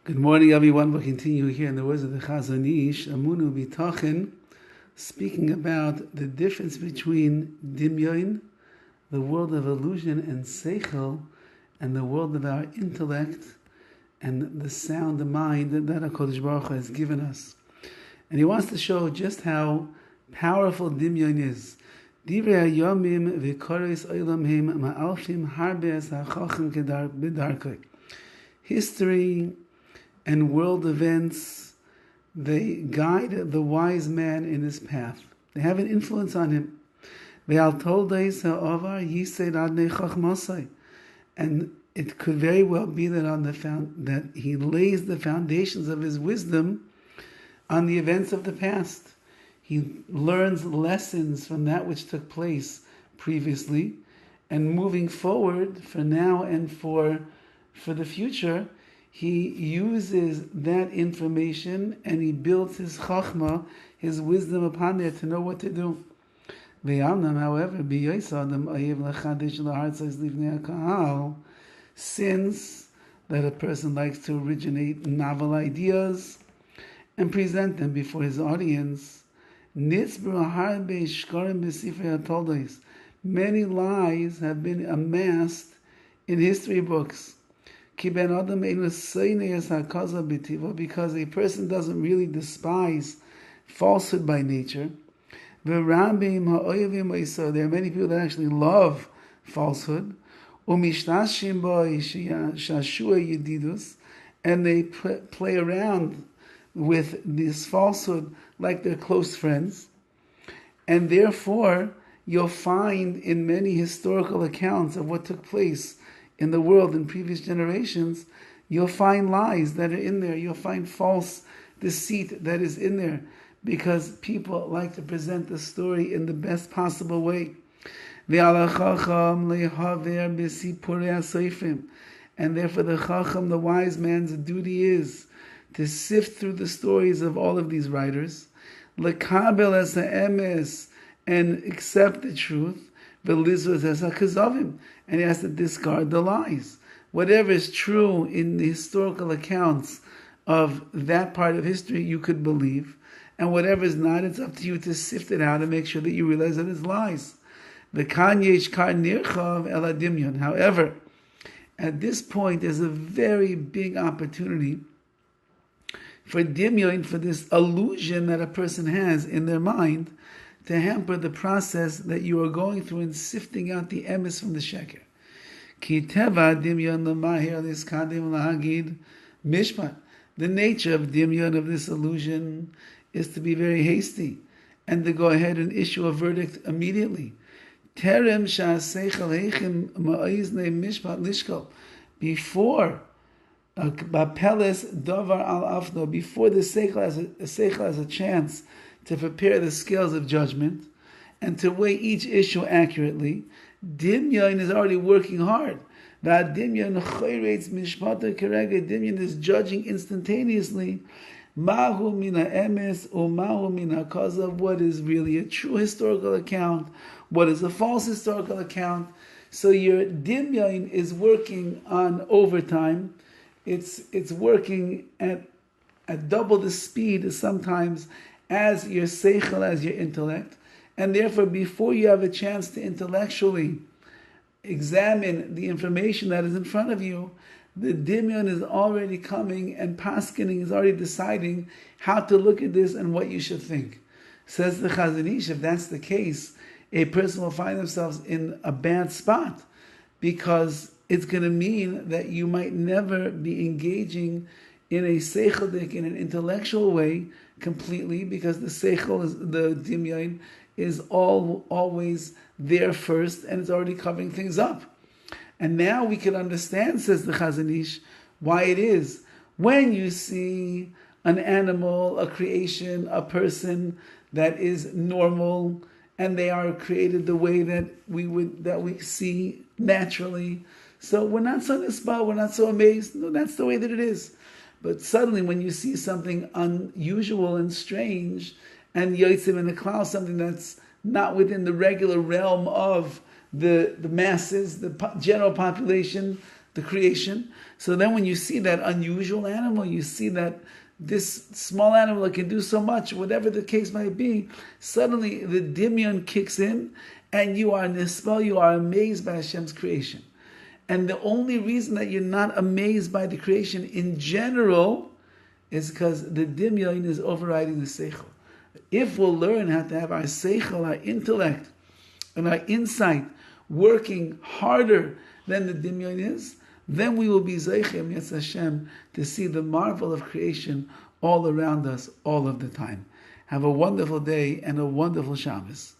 Good morning, everyone. We'll continue here in the words of the Chazon, Emunah B'Tachin, speaking about the difference between Dimyon, the world of illusion, and Seichel, and the world of our intellect and the sound mind that HaKadosh Baruch Hu has given us. And he wants to show just how powerful Dimyon is. Divrei hayomim v'koros olam hem ma'alfim harbe es hachacham b'darkei. History and world events, they guide the wise man in his path. They have an influence on him. And it could very well be that that he lays the foundations of his wisdom on the events of the past. He learns lessons from that which took place previously, and moving forward for now and for the future, he uses that information and he builds his chachma, his wisdom upon there to know what to do. However, since that a person likes to originate novel ideas and present them before his audience, many lies have been amassed in history books. Because a person doesn't really despise falsehood by nature. There are many people that actually love falsehood. And they play around with this falsehood like they're close friends. And therefore, you'll find in many historical accounts of what took place in the world in previous generations, you'll find lies that are in there. You'll find false deceit that is in there because people like to present the story in the best possible way. And therefore the Chacham, the wise man's duty is to sift through the stories of all of these writers, lekabel es ha'emes, and accept the truth, and he has to discard the lies. Whatever is true in the historical accounts of that part of history, you could believe. And whatever is not, it's up to you to sift it out and make sure that you realize that it's lies. However, at this point, there's a very big opportunity for Dimyon, for this illusion that a person has in their mind, to hamper the process that you are going through in sifting out the emes from the sheker. Ki teva dimyon l'mahir liskadim lahagid mishpat. The nature of dimyon, of this illusion, is to be very hasty and to go ahead and issue a verdict immediately. Terem sha'aseichel heichim ma'izne mishpat lishkol. Before bapeles davar al afno, before the seichel has a chance to prepare the scales of judgment and to weigh each issue accurately, Dimyon is already working hard. Dimyon is judging instantaneously mahu mina emes umahu mina kazav, what is really a true historical account, what is a false historical account. So your Dimyon is working on overtime. It's working at double the speed sometimes as your seichel, as your intellect. And therefore, before you have a chance to intellectually examine the information that is in front of you, the Dimyon is already coming, and paskening is already deciding how to look at this and what you should think. Says the Chazon, if that's the case, a person will find themselves in a bad spot, because it's going to mean that you might never be engaging in a seichelic, in an intellectual way, completely, because the seichel, the Dimyon, is always there first, and it's already covering things up. And now we can understand, says the Chazon, why it is when you see an animal, a creation, a person that is normal, and they are created the way that we see naturally. So we're not so nispa, we're not so amazed. No, that's the way that it is. But suddenly, when you see something unusual and strange, and yotzim in the cloud, something that's not within the regular realm of the masses, the general population, the creation. So then when you see that unusual animal, you see that this small animal that can do so much, whatever the case might be, suddenly the Dimyon kicks in, and you are nispel, you are amazed by Hashem's creation. And the only reason that you're not amazed by the creation in general is because the Dimyon is overriding the Seichel. If we'll learn how to have our Seichel, our intellect, and our insight working harder than the Dimyon is, then we will be Zeichem Yetz Hashem to see the marvel of creation all around us all of the time. Have a wonderful day and a wonderful Shabbos.